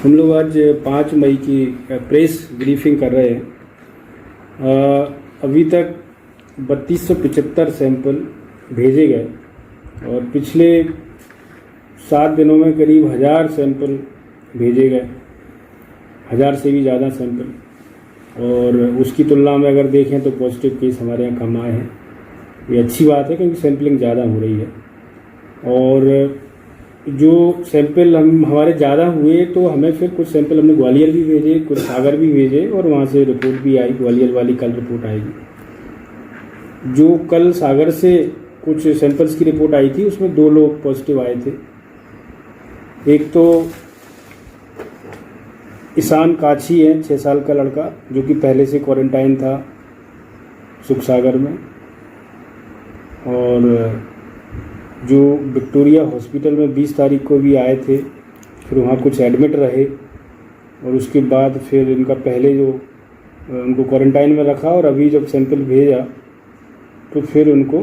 हम लोग आज 5 मई की प्रेस ब्रीफिंग कर रहे हैं। अभी तक 3275 सैंपल भेजे गए और पिछले 7 दिनों में करीब 1000 सैंपल भेजे गए, 1000 से भी ज़्यादा सैंपल। और उसकी तुलना में अगर देखें तो पॉजिटिव केस हमारे यहाँ कम आए हैं। ये अच्छी बात है क्योंकि सैंपलिंग ज़्यादा हो रही है। और जो सैंपल हमारे ज़्यादा हुए तो हमें फिर कुछ सैंपल हमने ग्वालियर भी भेजे, कुछ सागर भी भेजे और वहाँ से रिपोर्ट भी आई। ग्वालियर वाली कल रिपोर्ट आएगी। जो कल सागर से कुछ सैंपल्स की रिपोर्ट आई थी उसमें 2 लोग पॉजिटिव आए थे। एक तो ईशान काछी है, 6 साल का लड़का, जो कि पहले से क्वारंटाइन था सुख सागर में। और जो विक्टोरिया हॉस्पिटल में 20 तारीख को भी आए थे, फिर वहाँ कुछ एडमिट रहे और उसके बाद फिर इनका पहले जो उनको क्वारंटाइन में रखा और अभी जब सैंपल भेजा तो फिर उनको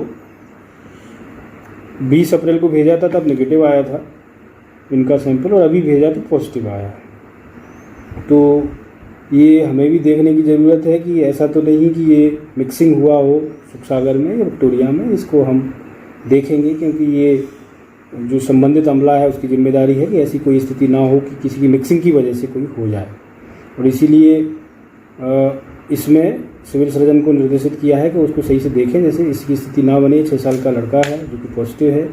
20 अप्रैल को भेजा था तब नेगेटिव आया था इनका सैंपल और अभी भेजा तो पॉजिटिव आया। तो ये हमें भी देखने की ज़रूरत है कि ऐसा तो नहीं कि ये मिक्सिंग हुआ हो सुख सागर में या विक्टोरिया में। इसको हम देखेंगे क्योंकि ये जो संबंधित अमला है उसकी जिम्मेदारी है कि ऐसी कोई स्थिति ना हो कि किसी की मिक्सिंग की वजह से कोई हो जाए। और इसीलिए इसमें सिविल सर्जन को निर्देशित किया है कि उसको सही से देखें, जैसे इसकी स्थिति ना बने। 6 साल का लड़का है जो कि पॉजिटिव है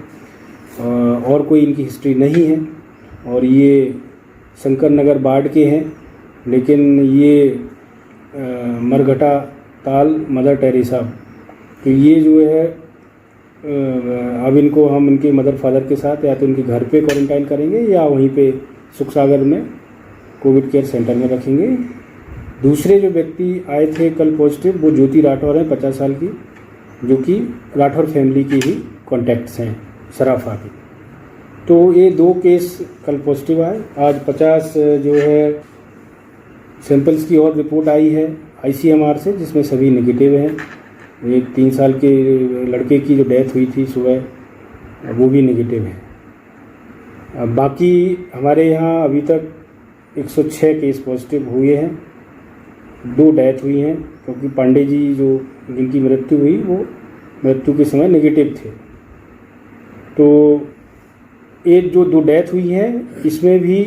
और कोई इनकी हिस्ट्री नहीं है और ये शंकर नगर बाढ़ के हैं, लेकिन ये मरघटा ताल मदर टेरेसा। तो ये जो है अब इनको हम इनके मदर फादर के साथ या तो इनके घर पे क्वारंटाइन करेंगे या वहीं पे सुख सागर में कोविड केयर सेंटर में रखेंगे। दूसरे जो व्यक्ति आए थे कल पॉजिटिव वो ज्योति राठौर हैं, 50 साल की, जो कि राठौर फैमिली की ही कॉन्टैक्ट्स हैं सराफा की। तो ये 2 केस कल पॉजिटिव आए। आज 50 जो है सैंपल्स की और रिपोर्ट आई है ICMR से, जिसमें सभी नेगेटिव हैं। एक 3 साल के लड़के की जो डेथ हुई थी सुबह वो भी नेगेटिव है। बाकी हमारे यहाँ अभी तक 106 केस पॉजिटिव हुए हैं, 2 डेथ हुई हैं क्योंकि पांडे जी जो जिनकी मृत्यु हुई वो मृत्यु के समय नेगेटिव थे। तो एक जो 2 डेथ हुई हैं इसमें भी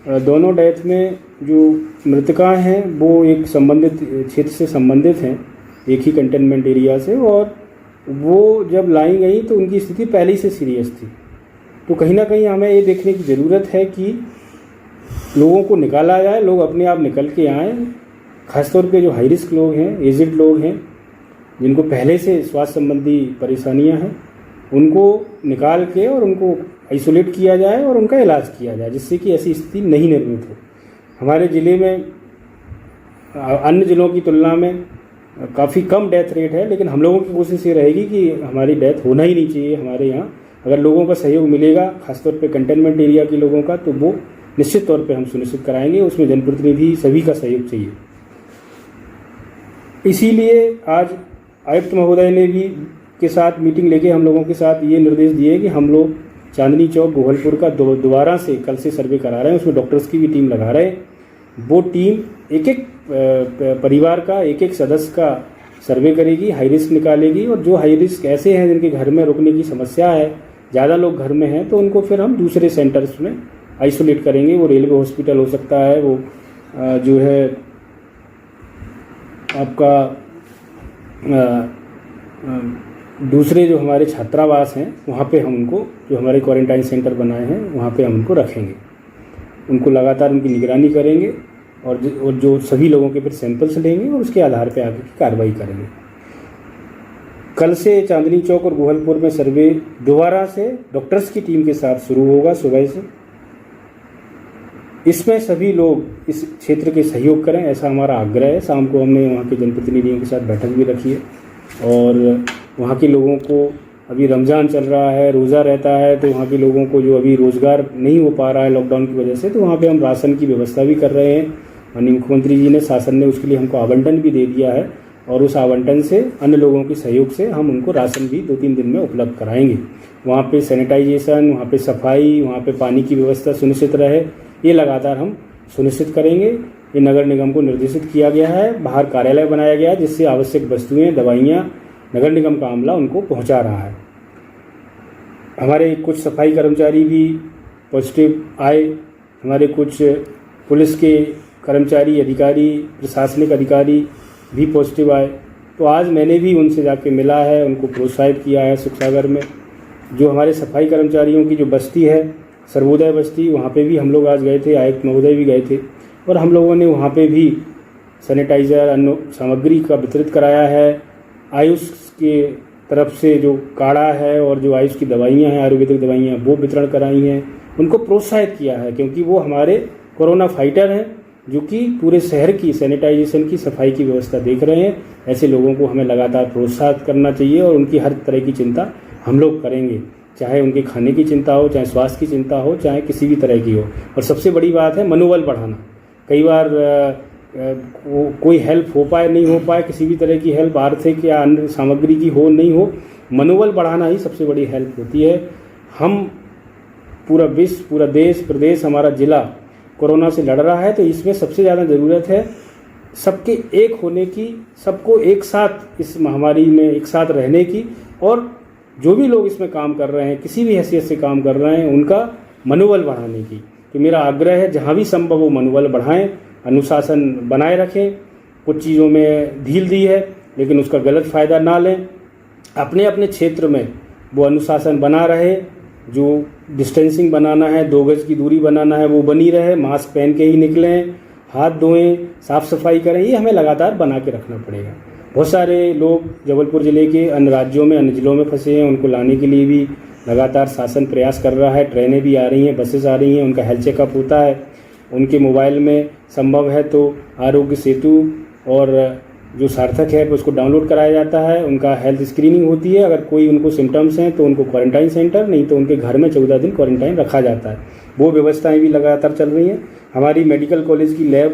दोनों डेथ में जो मृतका हैं वो एक संबंधित क्षेत्र से संबंधित हैं, एक ही कंटेनमेंट एरिया से, और वो जब लाई गई तो उनकी स्थिति पहले ही से सीरियस थी। तो कहीं ना कहीं हमें ये देखने की ज़रूरत है कि लोगों को निकाला जाए, लोग अपने आप निकल के आएँ। खासतौर पे जो हाई रिस्क लोग हैं, एजिड लोग हैं, जिनको पहले से स्वास्थ्य संबंधी परेशानियां हैं, उनको निकाल के और उनको आइसोलेट किया जाए और उनका इलाज किया जाए, जिससे कि ऐसी स्थिति नहीं निर्मित हो। हमारे ज़िले में अन्य ज़िलों की तुलना में काफ़ी कम डेथ रेट है, लेकिन हम लोगों की कोशिश ये रहेगी कि हमारी डेथ होना ही नहीं चाहिए हमारे यहाँ। अगर लोगों का सहयोग मिलेगा, खासतौर पे कंटेनमेंट एरिया के लोगों का, तो वो निश्चित तौर पे हम सुनिश्चित कराएंगे। उसमें जनप्रतिनिधि सभी का सहयोग चाहिए। इसीलिए आज आयुक्त महोदय ने भी के साथ मीटिंग लेके हम लोगों के साथ ये निर्देश दिए कि हम लोग चांदनी चौक गोहलपुर का दोबारा से कल से सर्वे करा रहे हैं। उसमें डॉक्टर्स की भी टीम लगा रहे हैं। वो टीम एक परिवार का एक सदस्य का सर्वे करेगी, हाई रिस्क निकालेगी, और जो हाई रिस्क ऐसे हैं जिनके घर में रुकने की समस्या है, ज़्यादा लोग घर में हैं, तो उनको फिर हम दूसरे सेंटर्स में आइसोलेट करेंगे। वो रेलवे हॉस्पिटल हो सकता है, वो जो है आपका दूसरे जो हमारे छात्रावास हैं वहाँ पे हम उनको, जो हमारे क्वारंटाइन सेंटर बनाए हैं वहाँ पे हम उनको रखेंगे। उनको लगातार उनकी निगरानी करेंगे और जो सभी लोगों के फिर सैंपल्स लेंगे और उसके आधार पे आगे की कार्रवाई करेंगे। कल से चांदनी चौक और गोहलपुर में सर्वे दोबारा से डॉक्टर्स की टीम के साथ शुरू होगा सुबह से। इसमें सभी लोग इस क्षेत्र के सहयोग करें, ऐसा हमारा आग्रह है। शाम को हमने वहाँ के जनप्रतिनिधियों के साथ बैठक भी रखी है और वहाँ के लोगों को, अभी रमज़ान चल रहा है, रोज़ा रहता है, तो वहाँ के लोगों को जो अभी रोज़गार नहीं हो पा रहा है लॉकडाउन की वजह से, तो वहाँ पे हम राशन की व्यवस्था भी कर रहे हैं। माननीय मुख्यमंत्री जी ने, शासन ने उसके लिए हमको आवंटन भी दे दिया है और उस आवंटन से अन्य लोगों के सहयोग से हम उनको राशन भी 2-3 दिन में उपलब्ध कराएंगे। वहाँ पे सैनिटाइजेशन, वहाँ पे सफाई, वहाँ पे पानी की व्यवस्था सुनिश्चित रहे, ये लगातार हम सुनिश्चित करेंगे। ये नगर निगम को निर्देशित किया गया है, बाहर कार्यालय बनाया गया है जिससे आवश्यक वस्तुएं, दवाइयाँ नगर निगम का अमला उनको पहुँचा रहा है। हमारे कुछ सफाई कर्मचारी भी पॉजिटिव आए, हमारे कुछ पुलिस के कर्मचारी, अधिकारी, प्रशासनिक अधिकारी भी पॉजिटिव आए। तो आज मैंने भी उनसे जाके मिला है, उनको प्रोत्साहित किया है। सुखसागर में जो हमारे सफाई कर्मचारियों की जो बस्ती है, सर्वोदय बस्ती, वहाँ पे भी हम लोग आज गए थे, आयुक्त महोदय भी गए थे और हम लोगों ने वहाँ पे भी सैनिटाइज़र, अन्य सामग्री का वितरित कराया है। आयुष के तरफ से जो काढ़ा है और जो आयुष की दवाइयाँ हैं, आयुर्वेदिक दवाइयाँ, वो वितरण कराई हैं, उनको प्रोत्साहित किया है क्योंकि वो हमारे कोरोना फाइटर हैं जो कि पूरे शहर की सैनिटाइजेशन की, सफाई की व्यवस्था देख रहे हैं। ऐसे लोगों को हमें लगातार प्रोत्साहित करना चाहिए और उनकी हर तरह की चिंता हम लोग करेंगे, चाहे उनके खाने की चिंता हो, चाहे स्वास्थ्य की चिंता हो, चाहे किसी भी तरह की हो। और सबसे बड़ी बात है मनोबल बढ़ाना। कई बार कोई हेल्प हो पाए नहीं हो पाए, किसी भी तरह की हेल्प आर्थिक या अन्य सामग्री की हो नहीं हो, मनोबल बढ़ाना ही सबसे बड़ी हेल्प होती है। हम पूरा विश्व, पूरा देश, प्रदेश, हमारा जिला कोरोना से लड़ रहा है, तो इसमें सबसे ज़्यादा ज़रूरत है सबके एक होने की, सबको एक साथ इस महामारी में एक साथ रहने की, और जो भी लोग इसमें काम कर रहे हैं, किसी भी हैसियत से काम कर रहे हैं, उनका मनोबल बढ़ाने की। तो मेरा आग्रह है जहाँ भी संभव वो मनोबल बढ़ाएं, अनुशासन बनाए रखें। कुछ चीज़ों में ढील दी है लेकिन उसका गलत फ़ायदा ना लें। अपने अपने क्षेत्र में वो अनुशासन बना रहे, जो डिस्टेंसिंग बनाना है, 2 गज की दूरी बनाना है वो बनी रहे, मास्क पहन के ही निकलें, हाथ धोएं, साफ़ सफाई करें, ये हमें लगातार बना के रखना पड़ेगा। बहुत सारे लोग जबलपुर ज़िले के अन्य राज्यों में, अन्य ज़िलों में फंसे हैं, उनको लाने के लिए भी लगातार शासन प्रयास कर रहा है। ट्रेनें भी आ रही हैं, बसेस आ रही हैं, उनका हेल्थ चेकअप होता है। उनके मोबाइल में संभव है तो आरोग्य सेतु और जो सार्थक है उसको डाउनलोड कराया जाता है, उनका हेल्थ स्क्रीनिंग होती है। अगर कोई उनको सिम्टम्स हैं तो उनको क्वारंटाइन सेंटर, नहीं तो उनके घर में 14 दिन क्वारंटाइन रखा जाता है। वो व्यवस्थाएं भी लगातार चल रही हैं। हमारी मेडिकल कॉलेज की लैब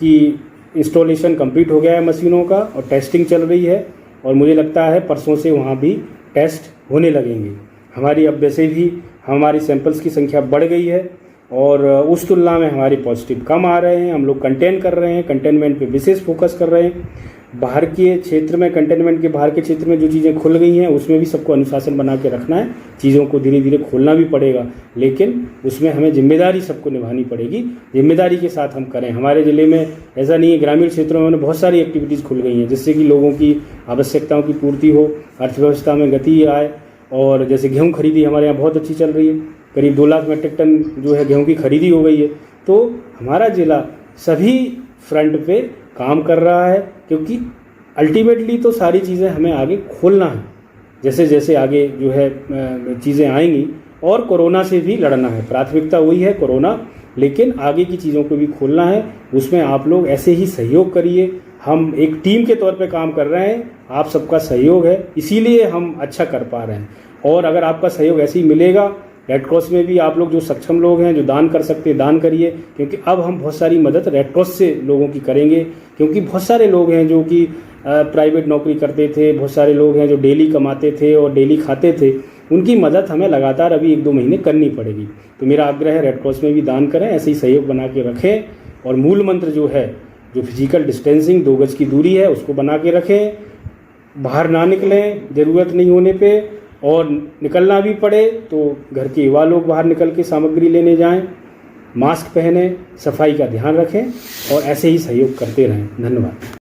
की इंस्टॉलेशन कंप्लीट हो गया है मशीनों का, और टेस्टिंग चल रही है, और मुझे लगता है परसों से वहाँ भी टेस्ट होने लगेंगे। हमारी अब वैसे भी हमारी सैंपल्स की संख्या बढ़ गई है और उस तुलना में हमारे पॉजिटिव कम आ रहे हैं। हम लोग कंटेन कर रहे हैं, कंटेनमेंट पे विशेष फोकस कर रहे हैं। बाहर के क्षेत्र में, कंटेनमेंट के बाहर के क्षेत्र में जो चीज़ें खुल गई हैं उसमें भी सबको अनुशासन बना के रखना है। चीज़ों को धीरे धीरे खोलना भी पड़ेगा, लेकिन उसमें हमें जिम्मेदारी सबको निभानी पड़ेगी। जिम्मेदारी के साथ हम करें। हमारे ज़िले में ऐसा नहीं है, ग्रामीण क्षेत्रों में बहुत सारी एक्टिविटीज़ खुल गई हैं जिससे कि लोगों की आवश्यकताओं की पूर्ति हो, अर्थव्यवस्था में गति आए। और जैसे गेहूँ खरीदी हमारे यहाँ बहुत अच्छी चल रही है, करीब 2 लाख मीट्रिक टन जो है गेहूँ की खरीदी हो गई है। तो हमारा ज़िला सभी फ्रंट पे काम कर रहा है, क्योंकि अल्टीमेटली तो सारी चीज़ें हमें आगे खोलना है। जैसे जैसे आगे जो है चीज़ें आएंगी, और कोरोना से भी लड़ना है। प्राथमिकता वही है कोरोना, लेकिन आगे की चीज़ों को भी खोलना है। उसमें आप लोग ऐसे ही सहयोग करिए। हम एक टीम के तौर पे काम कर रहे हैं, आप सबका सहयोग है, इसीलिए हम अच्छा कर पा रहे हैं। और अगर आपका सहयोग ऐसे ही मिलेगा, रेड क्रॉस में भी आप लोग जो सक्षम लोग हैं, जो दान कर सकते हैं, दान करिए, क्योंकि अब हम बहुत सारी मदद रेड क्रॉस से लोगों की करेंगे। क्योंकि बहुत सारे लोग हैं जो कि प्राइवेट नौकरी करते थे, बहुत सारे लोग हैं जो डेली कमाते थे और डेली खाते थे, उनकी मदद हमें लगातार अभी 1-2 महीने करनी पड़ेगी। तो मेरा आग्रह है रेड क्रॉस में भी दान करें, ऐसे ही सहयोग बना के रखें। और मूल मंत्र जो है, जो फिजिकल डिस्टेंसिंग, 2 गज की दूरी है, उसको बना के रखें। बाहर ना निकलें ज़रूरत नहीं होने पे, और निकलना भी पड़े तो घर के युवा लोग बाहर निकल के सामग्री लेने जाएं। मास्क पहने, सफाई का ध्यान रखें और ऐसे ही सहयोग करते रहें। धन्यवाद।